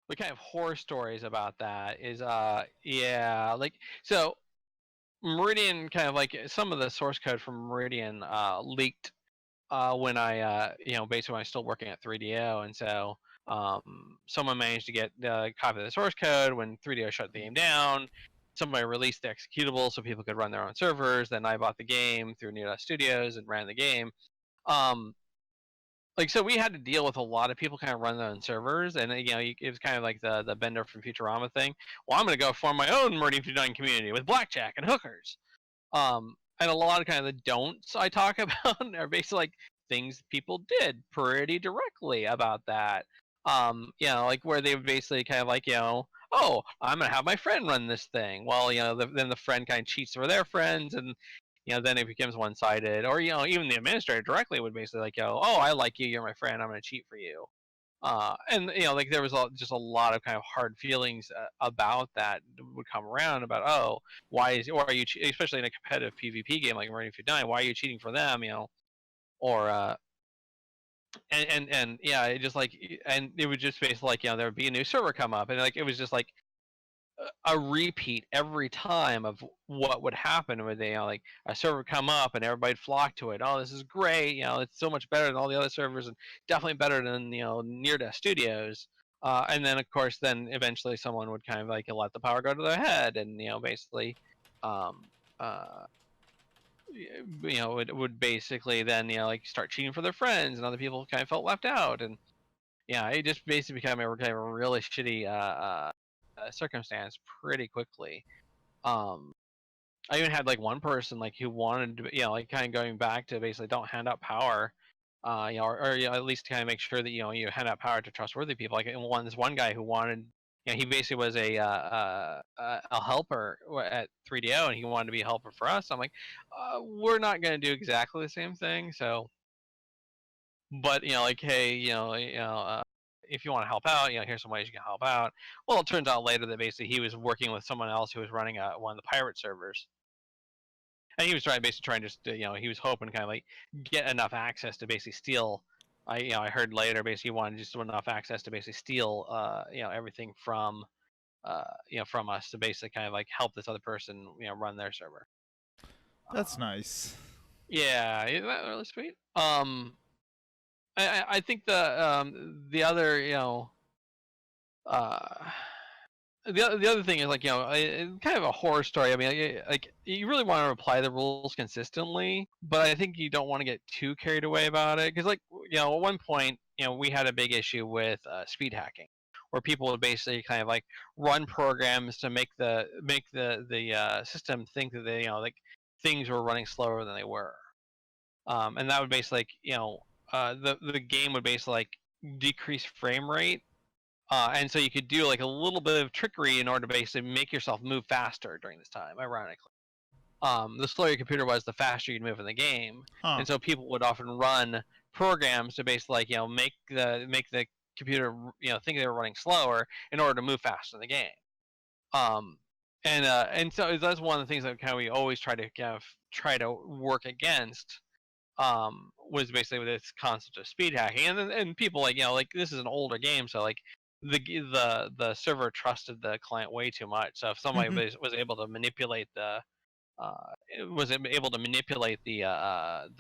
the kind of horror stories about that is so Meridian kind of like some of the source code from Meridian leaked when I basically when I was still working at 3DO, and so someone managed to get a copy of the source code when 3DO shut the game down. Somebody released the executable so people could run their own servers. Then I bought the game through Near Studios and ran the game. Um, so we had to deal with a lot of people kind of run their own servers, and it was kind of like the Bender from Futurama thing. Well, I'm going to go form my own Meridian 59 community with blackjack and hookers. And a lot of kind of the don'ts I talk about are basically like things people did pretty directly about that. Like where they would basically kind of like, oh, I'm gonna have my friend run this thing. Well, then the friend kind of cheats for their friends, and then it becomes one-sided. Or even the administrator directly would basically like, oh, I like you, you're my friend, I'm gonna cheat for you. And like there was just a lot of kind of hard feelings about that would come around about, oh, why are you especially in a competitive PvP game like Meridian 59, why are you cheating for them, or and yeah, it just like, and it would just basically like, there would be a new server come up, and like it was just like a repeat every time of what would happen with like a server come up and everybody'd flock to it. Oh, this is great! It's so much better than all the other servers, and definitely better than Near Death Studios. And then of course, then eventually someone would kind of like let the power go to their head, and basically, um, uh, it would basically then like start cheating for their friends, and other people kind of felt left out, and yeah, it just basically became a kind of a really shitty circumstance pretty quickly. I even had like one person like who wanted to, like kind of going back to basically don't hand out power, or at least kind of make sure that you hand out power to trustworthy people. Like this one guy who wanted, he basically was a helper at 3DO, and he wanted to be a helper for us. I'm like, we're not going to do exactly the same thing, so. But like, hey, if you want to help out, here's some ways you can help out. Well, it turns out later that basically he was working with someone else who was running one of the pirate servers, and he was basically trying just to, he was hoping to kind of like get enough access to basically steal. I heard later basically he wanted just enough access to basically steal, everything from us to basically kind of like help this other person, run their server. That's nice. Yeah, isn't that really sweet? I think the other uh the other thing is like kind of a horror story. I mean, like you really want to apply the rules consistently, but I think you don't want to get too carried away about it, because like at one point we had a big issue with speed hacking, where people would basically kind of like run programs to make the system think that they like things were running slower than they were, and that would basically like the game would basically like decrease frame rate, and so you could do like a little bit of trickery in order to basically make yourself move faster during this time. Ironically, the slower your computer was, the faster you'd move in the game, Huh. and so people would often run programs to basically like make the computer think they were running slower in order to move faster in the game. Um, and so that's one of the things that kind of we always try to kind of try to work against, was basically with this concept of speed hacking, and people like like this is an older game, so like the server trusted the client way too much. So if somebody was able to manipulate the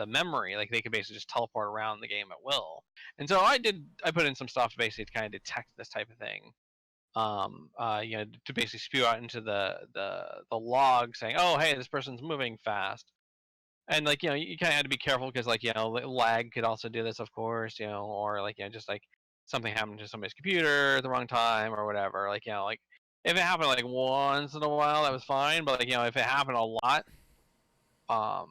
memory, like they could basically just teleport around the game at will. And so I put in some stuff to basically kind of detect this type of thing, to basically spew out into the log saying, oh hey, this person's moving fast. And like you kind of had to be careful, because like lag could also do this, of course, or like just like something happened to somebody's computer at the wrong time or whatever. Like like if it happened like once in a while, that was fine, but like if it happened a lot, um,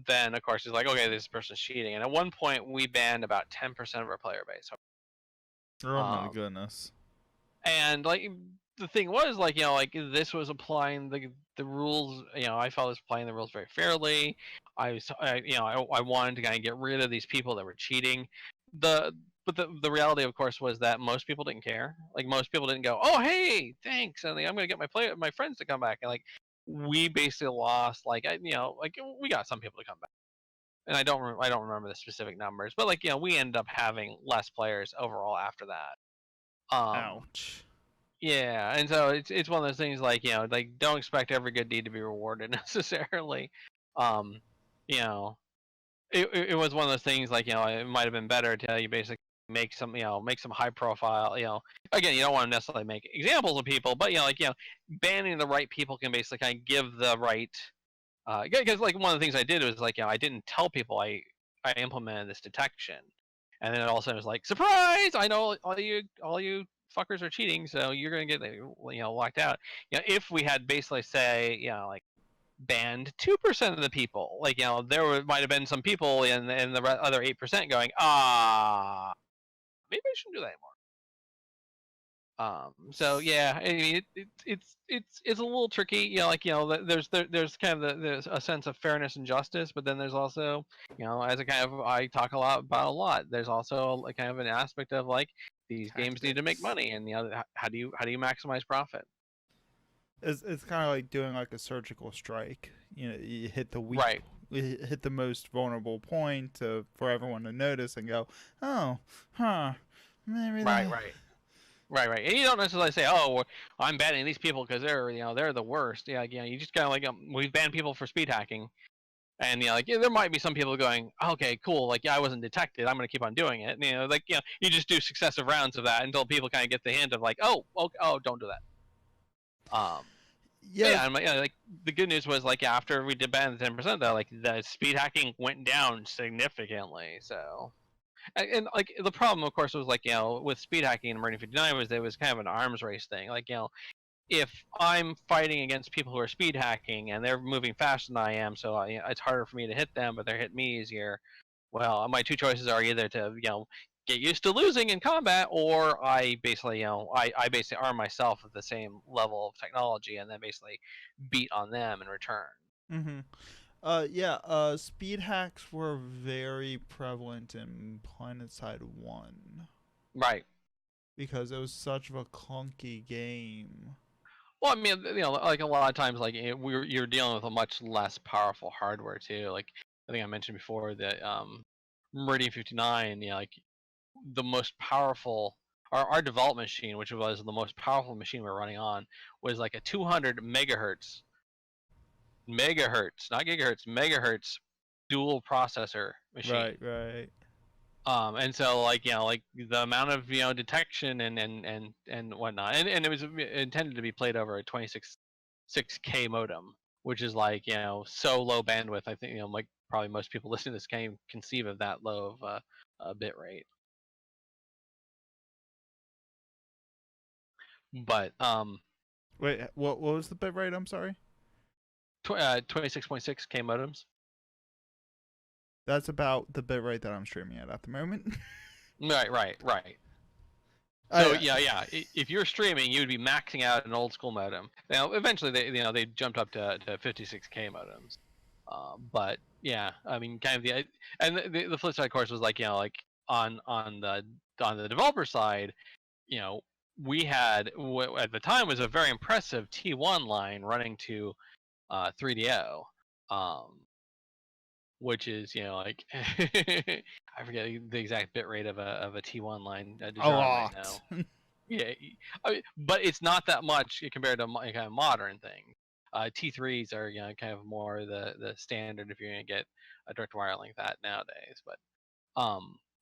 then of course it's like, okay, this person's cheating. And at one point we banned about 10% of our player base. Oh my Um, goodness. and like the thing was like like this was applying the rules. I felt it was applying the rules very fairly. I wanted to kind of get rid of these people that were cheating. The reality, of course, was that most people didn't care. Like most people didn't go, oh hey, thanks, and like, I'm gonna get my friends to come back. And like we basically lost like like we got some people to come back, and I don't remember the specific numbers, but like we ended up having less players overall after that. Ouch. Yeah, and so it's one of those things like like don't expect every good deed to be rewarded necessarily. Um, you know, it was one of those things like it might have been better to you basically make some make some high profile again you don't want to necessarily make examples of people but banning the right people can basically kind of give the right because like one of the things I did was like I didn't tell people I implemented this detection, and then it also was like surprise I know all you fuckers are cheating so you're gonna get locked out. If we had basically say like banned 2% of the people. Like there might have been some people in the other 8% going, maybe I shouldn't do that anymore. So yeah, I mean it's a little tricky. There's kind of there's a sense of fairness and justice, but then there's also as a kind of I talk a lot about a lot. There's also a kind of an aspect of like these games need to make Tactics. money, and how do you maximize profit? It's kind of like doing like a surgical strike. You hit the weak, Right. you hit the most vulnerable point for everyone to notice and go, oh, huh, maybe Right. that. Right. Right. And you don't necessarily say, "Oh, I'm banning these people because they're the worst." Yeah, you just kind of like we've banned people for speed hacking, and there might be some people going, "Okay, cool, like I wasn't detected, I'm gonna keep on doing it." And, you just do successive rounds of that until people kind of get the hint of like, "Oh, don't do that." But Yes. yeah, and like the good news was like after we did ban the 10%, though, like the speed hacking went down significantly. So and like the problem of course was like with speed hacking in Meridian 59 was it was kind of an arms race thing like if I'm fighting against people who are speed hacking and they're moving faster than I am so it's harder for me to hit them but they're hitting me easier. Well, my two choices are either to get used to losing in combat or I basically I basically arm myself with the same level of technology and then basically beat on them in return. Mm-hmm. Yeah. Speed hacks were very prevalent in Planetside 1 Right. because it was such of a clunky game. Well, I mean, like a lot of times, like you're dealing with a much less powerful hardware too. Like I think I mentioned before that Meridian 59, like the most powerful, our development machine, which was the most powerful machine we were running on, was like a 200 megahertz, not gigahertz, megahertz dual processor machine. Right. Right. And so like like the amount of detection and whatnot, and it was intended to be played over a 6K modem, which is like so low bandwidth. I think like probably most people listening to this can't even conceive of that low of bit rate. But Wait. What was the bit rate? I'm sorry. 26.6K modems. That's about the bit rate that I'm streaming at the moment. Right. So I yeah. If you're streaming, you'd be maxing out an old school modem. Now, eventually, they jumped up to 56K modems. But yeah, I mean, kind of and the flip side, of course, was like like on the developer side, you know, we had what at the time was a very impressive T1 line running to 3DO. Um, which is like I forget the exact bit rate of a T1 line a Dijon right lot. now. Yeah, I mean, but it's not that much compared to kind of modern things. T3s are kind of more the standard if you're gonna get a direct wire like that nowadays.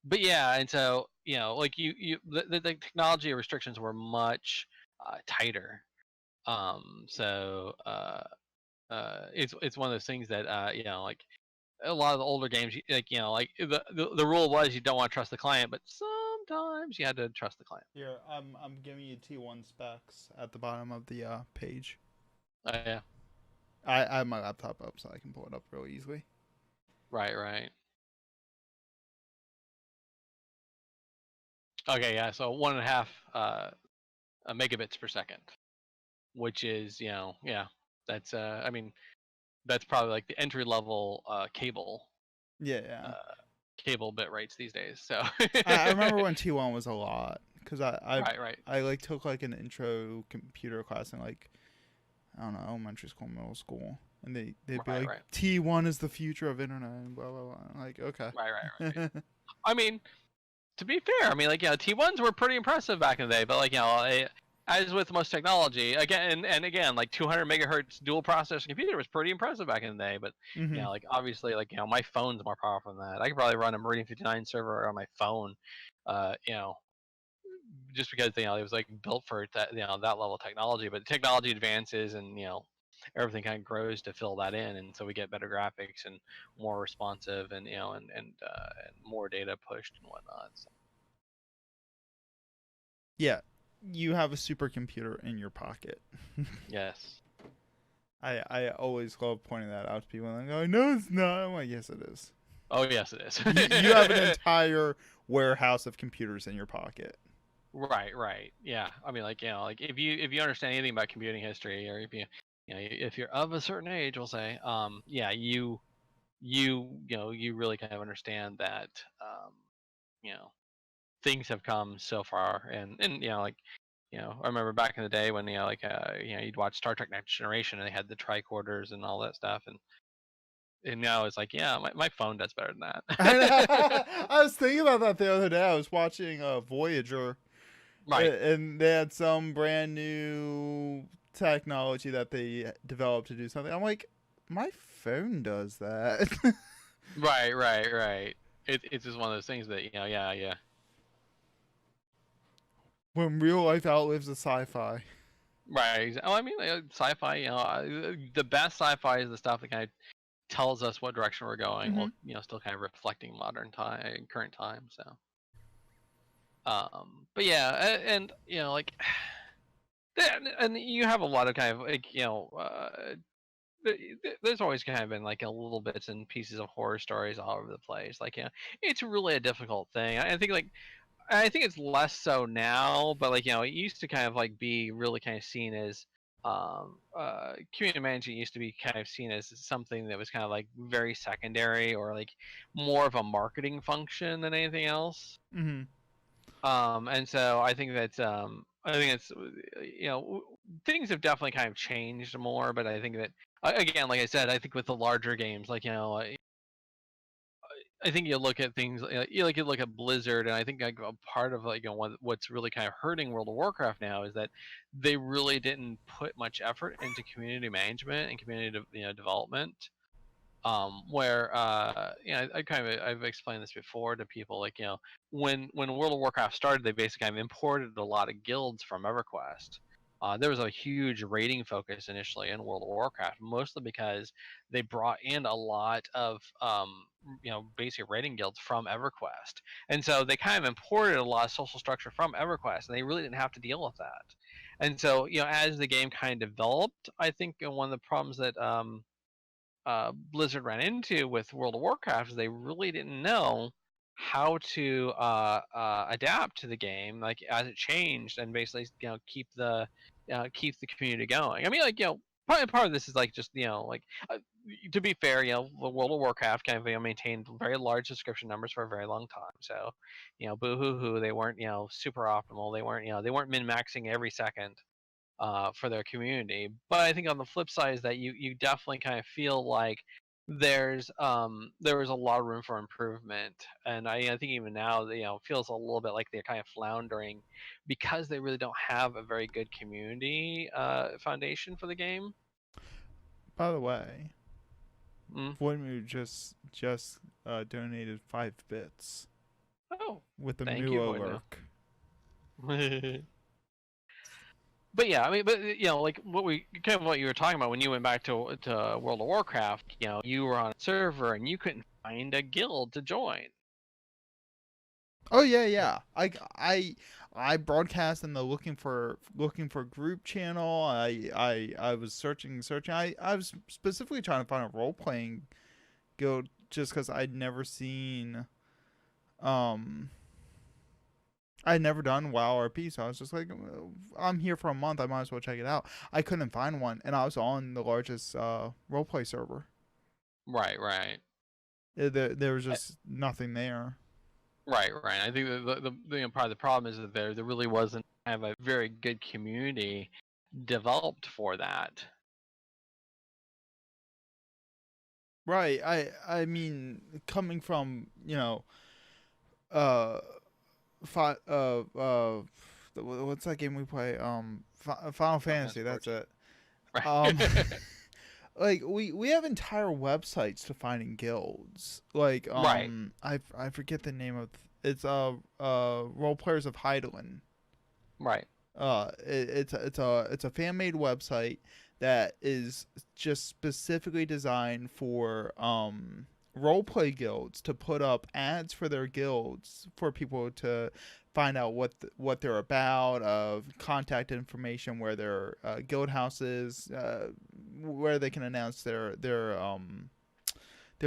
But yeah, and so like the technology restrictions were much tighter. So it's one of those things that like a lot of the older games, like like the rule was you don't want to trust the client, but sometimes you had to trust the client. Here, I'm giving you T1 specs at the bottom of the page. Yeah, I have my laptop up so I can pull it up real easily. right. Okay, yeah. So 1.5 megabits per second, which is yeah, that's I mean that's probably like the entry level Yeah, yeah. uh, cable bit rates these days. So I remember when T1 was a lot because right, I like took like an intro computer class in like I don't know elementary school, middle school, and they'd be like right, T1 is the future of internet and blah blah blah. I'm like okay. right. I mean, to be fair, I mean, like, T1s were pretty impressive back in the day, but like, as with most technology, again and again, like 200 megahertz dual processor computer was pretty impressive back in the day. But Mm-hmm. like obviously, like my phone's more powerful than that. I could probably run a Meridian 59 server on my phone, uh, you know, just because it was like built for that that level of technology. But technology advances, and everything kind of grows to fill that in, and so we get better graphics and more responsive, and and more data pushed and whatnot. So. Yeah, you have a supercomputer in your pocket. Yes. I always love pointing that out to people, and they go, "No, it's not." I'm like, "Yes, it is." Oh yes, it is. You have an entire warehouse of computers in your pocket. Right. Yeah. I mean, like, like if you understand anything about computing history, or if if you're of a certain age, we'll say, yeah, you really kind of understand that, you know, things have come so far, and like, I remember back in the day when like you'd watch Star Trek Next Generation, and they had the tricorders and all that stuff, and now it's like, yeah, my phone does better than that. I was thinking about that the other day. I was watching Voyager, Right. and they had some brand new technology that they developed to do something. I'm like, my phone does that. Right. It's just one of those things that yeah. When real life outlives the sci-fi. Right. Oh, I mean, sci-fi. The best sci-fi is the stuff that kind of tells us what direction we're going, Mm-hmm. while still kind of reflecting modern time, current time. So, but yeah, and like, and you have a lot of kind of like there's always kind of been like a little bits and pieces of horror stories all over the place. Like, it's really a difficult thing. I think like. I think it's less so now, but like it used to kind of like be really kind of seen as community management used to be kind of seen as something that was kind of like very secondary, or like more of a marketing function than anything else. Mm-hmm. And so I think it's things have definitely kind of changed more, but I think that again, like I said, I think with the larger games, like I think you look at things, you look at Blizzard, and I think like a part of like what's really kind of hurting World of Warcraft now is that they really didn't put much effort into community management and community development. Where I kind of I've explained this before to people, like when World of Warcraft started, they basically kind of imported a lot of guilds from EverQuest. There was a huge raiding focus initially in World of Warcraft, mostly because they brought in a lot of basic raiding guilds from EverQuest, and so they kind of imported a lot of social structure from EverQuest, and they really didn't have to deal with that. And so as the game kind of developed, I think one of the problems that Blizzard ran into with World of Warcraft is they really didn't know how to adapt to the game, like as it changed, and basically keep the community going. I mean, like part of this is like just like to be fair, World of Warcraft kind of maintained very large subscription numbers for a very long time. So boo hoo hoo, they weren't super optimal. They weren't min maxing every second for their community. But I think on the flip side is that you definitely kind of feel like there was a lot of room for improvement, and I think even now it feels a little bit like they're kind of floundering because they really don't have a very good community foundation for the game. By the way, Mm. Voidmoo just donated 5 bits Oh, with a thank Moo you, Void. alert. But yeah, I mean, but like what you were talking about when you went back to World of Warcraft, you were on a server and you couldn't find a guild to join. Oh yeah. I broadcast in the looking for group channel. I was searching. I was specifically trying to find a role playing guild just because I'd never seen um I'd never done WoW RP, so I was just like, I'm here for a month. I might as well check it out. I couldn't find one, and I was on the largest roleplay server. Right. There was just nothing there. Right. I think part of the problem is that there really wasn't kind of a very good community developed for that. Right. I mean, coming from uh what's that game we play? Final Final Fantasy Fantasy. That's 14. it. Um, Right. like we have entire websites to finding guilds. Like Right. I forget the name of it's role players of Heidelin. Right. It's a fan made website that is just specifically designed for role play guilds to put up ads for their guilds for people to find out what they're about, of contact information, where their guild house is, where they can announce their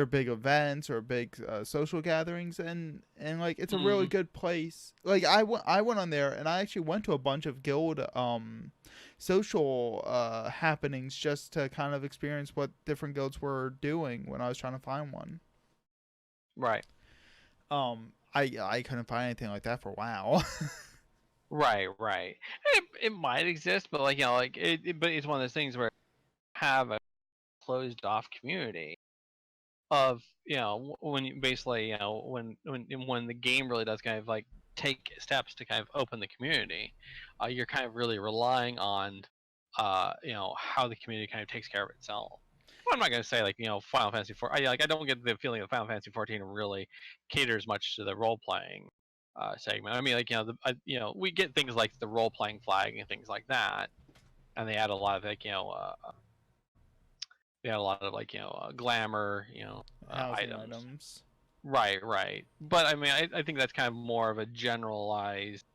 big events or big social gatherings, and like it's a really Hmm. good place. Like I went on there and I actually went to a bunch of guild social happenings just to kind of experience what different guilds were doing when I was trying to find one. Right. I couldn't find anything like that for WoW. Right. Right. It might exist, but like like but it's one of those things where you have a closed off community of when you basically when the game really does kind of like take steps to kind of open the community, you're kind of really relying on how the community kind of takes care of itself. Well, I'm not going to say like Final Fantasy 4. I don't get the feeling that Final Fantasy 14 really caters much to the role playing segment. I mean, like we get things like the role playing flag and things like that, and they add a lot of like they had a lot of like glamour Housing items. items. Right, right. But I mean, I think that's kind of more of a generalized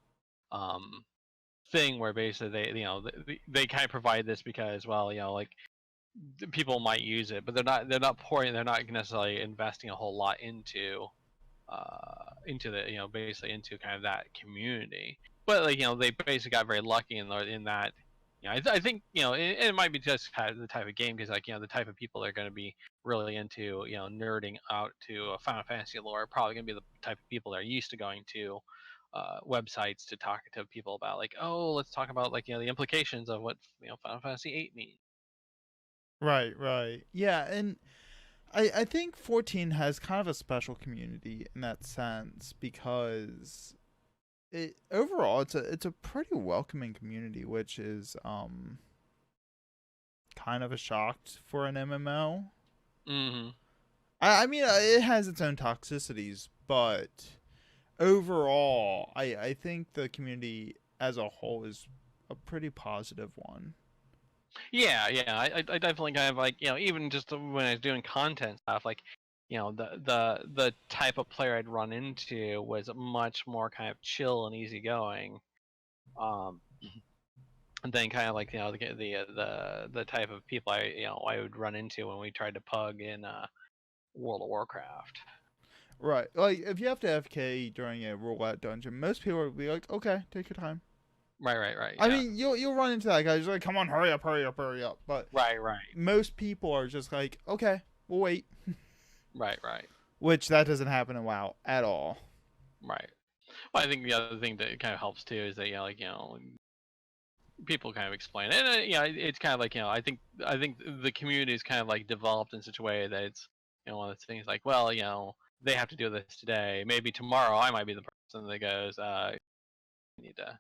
um thing where basically they kind of provide this because, well, like people might use it, but they're not necessarily investing a whole lot into the basically into kind of that community. But like they basically got very lucky in that. I think it might be just kind of the type of game because like the type of people that are going to be really into nerding out to Final Fantasy lore are probably going to be the type of people that are used to going to websites to talk to people about like, oh, let's talk about like the implications of what Final Fantasy 8 means. Right, right. Yeah, and I think 14 has kind of a special community in that sense because overall it's a pretty welcoming community, which is kind of a shock for an MMO. Hmm. I mean, it has its own toxicities, but overall, I think the community as a whole is a pretty positive one. Yeah, yeah, I definitely kind of like even just when I was doing content stuff, like the type of player I'd run into was much more kind of chill and easygoing, um, and then kind of like the type of people I would run into when we tried to pug in World of Warcraft. Right, like if you have to FK during a roulette dungeon, most people would be like, "Okay, take your time." Right, right, right, I yeah, mean, you'll run into that guy who's like, "Come on, hurry up, hurry up, hurry up!" But right, right, most people are just like, "Okay, we'll wait," right, right, which that doesn't happen in WoW at all. right. Well, I think the other thing that kind of helps too is that like people kind of explain it. And it's kind of like I think the community is kind of like developed in such a way that it's one of those things like, well, they have to do this today. Maybe tomorrow I might be the person that goes, I need to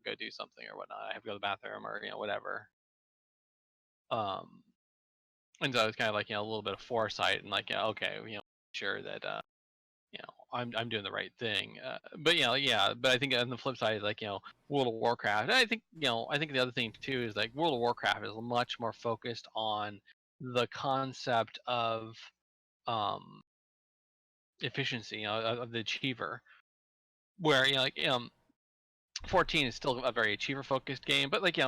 go do something or whatnot. I have to go to the bathroom or whatever. Um, and so it's kind of like a little bit of foresight and like okay, sure that I'm doing the right thing. But yeah. But I think on the flip side, like World of Warcraft, and I think I think the other thing too is like World of Warcraft is much more focused on the concept of um, efficiency, of the achiever. Where 14 is still a very achiever focused game, but like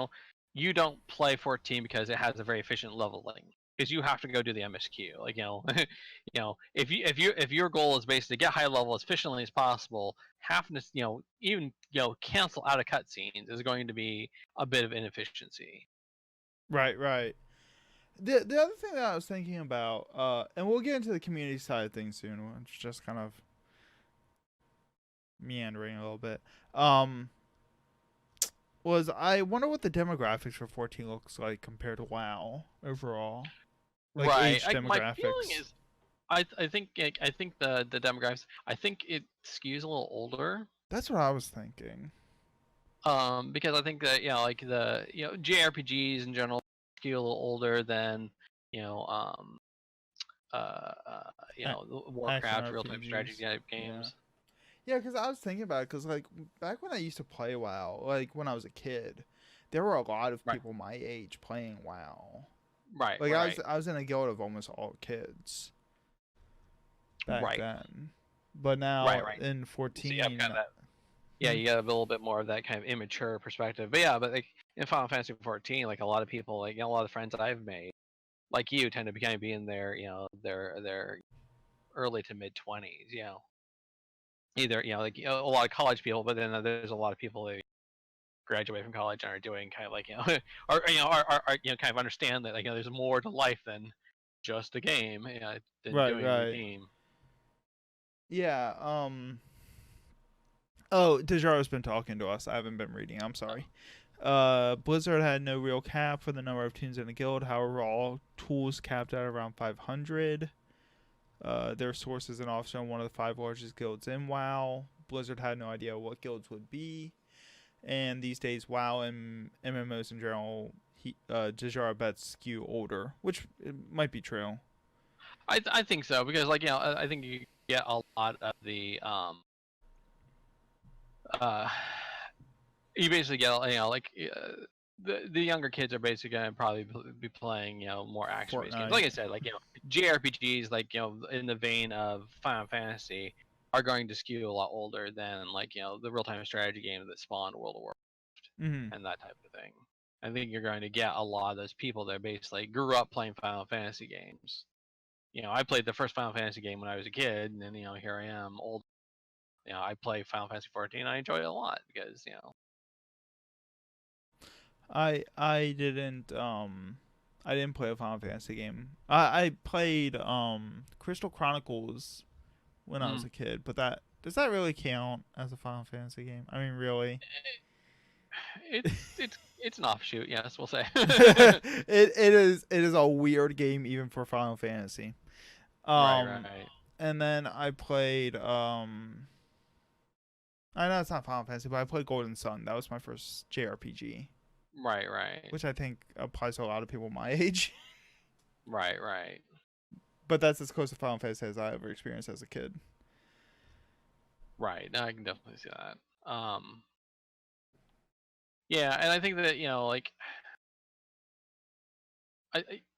you don't play 14 because it has a very efficient leveling. Because you have to go do the MSQ. Like if your goal is basically to get high level as efficiently as possible, having to even cancel out of cutscenes is going to be a bit of inefficiency. Right, right. The other thing that I was thinking about, and we'll get into the community side of things soon, which is just kind of meandering a little bit. Um, was I wonder what the demographics for 14 looks like compared to WoW overall, like Right. age My feeling demographics. is I think the demographics I think it skews a little older. That's what I was thinking. Because I think that like the JRPGs in general skew a little older than you know um A- the Action Warcraft real time strategy RPGs. type Yeah. games. Yeah, because I was thinking about it, because, like, back when I used to play WoW, like, when I was a kid, there were a lot of Right, people my age playing WoW. right, Like, right, I was in a guild of almost all kids back right, then. But now right. in So you have 14, kind of that. Yeah, in you got a little bit more of that kind of immature perspective. But yeah, but like in Final Fantasy 14, like a lot of people, like a lot of the friends that I've made, like you, tend to be kind of be in their their early to mid 20s. Either like a lot of college people, but then there's a lot of people that graduate from college and are doing kind of like or are kind of understand that like there's more to life than just a game, than right, doing the right. game. Yeah, oh, Dejaro's been talking to us. I haven't been reading. I'm Uh, sorry. Blizzard had no real cap for the number of tunes in the guild. However, all tools capped at around 500. Their sources and officer on one of the 5 largest guilds in WoW. Blizzard had no idea what guilds would be, and these days, WoW and MMOs in general, Dejara bets skew older, which it might be true. I think so because like I think you get a lot of the uh you basically get like the younger kids are basically gonna probably be playing more action based games. Fortnite. Like I said, like JRPGs like in the vein of Final Fantasy are going to skew a lot older than like the real time strategy games that spawned World of Warcraft Mm-hmm. and that type of thing. I think you're going to get a lot of those people that basically grew up playing Final Fantasy games. I played the first Final Fantasy game when I was a kid, and then here I am old. I play Final Fantasy 14. I enjoy it a lot because I didn't play a Final Fantasy game. I played Crystal Chronicles when I was mm, a kid, but that does that really count as a Final Fantasy game? I mean, really? it it's an offshoot. Yes, we'll say. It is a weird game even for Final Fantasy. Right, Um right, and then I played I know it's not Final Fantasy, but I played Golden Sun. That was my first JRPG, right, right, which I think applies to a lot of people my age. right, right, But that's as close to Final Fantasy as I ever experienced as a kid. right. No, I can definitely see that. Yeah, and I think that like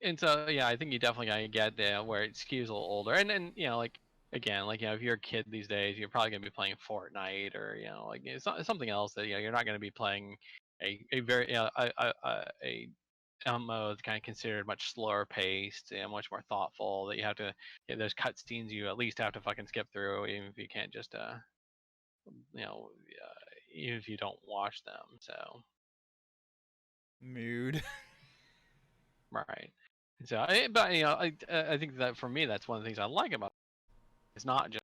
and so yeah, I think you definitely gotta get there where it skews a little older, and then like again, like if you're a kid these days, you're probably gonna be playing Fortnite or like it's not, something else that you're not gonna be playing a very a MMO that's kind of considered much slower paced and much more thoughtful. That you have to there's cutscenes you at least have to fucking skip through, even if you can't just even if you don't watch them. So Mood. right. So, but I think that for me, that's one of the things I like about it. It's not just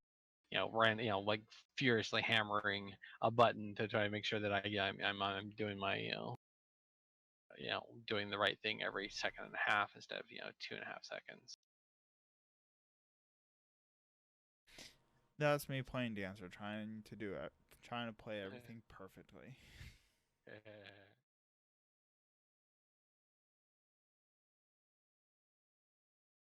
like furiously hammering a button to try to make sure that I'm doing my doing the right thing every second and a half instead of 2.5 seconds. That's me playing Dancer, trying to play everything perfectly.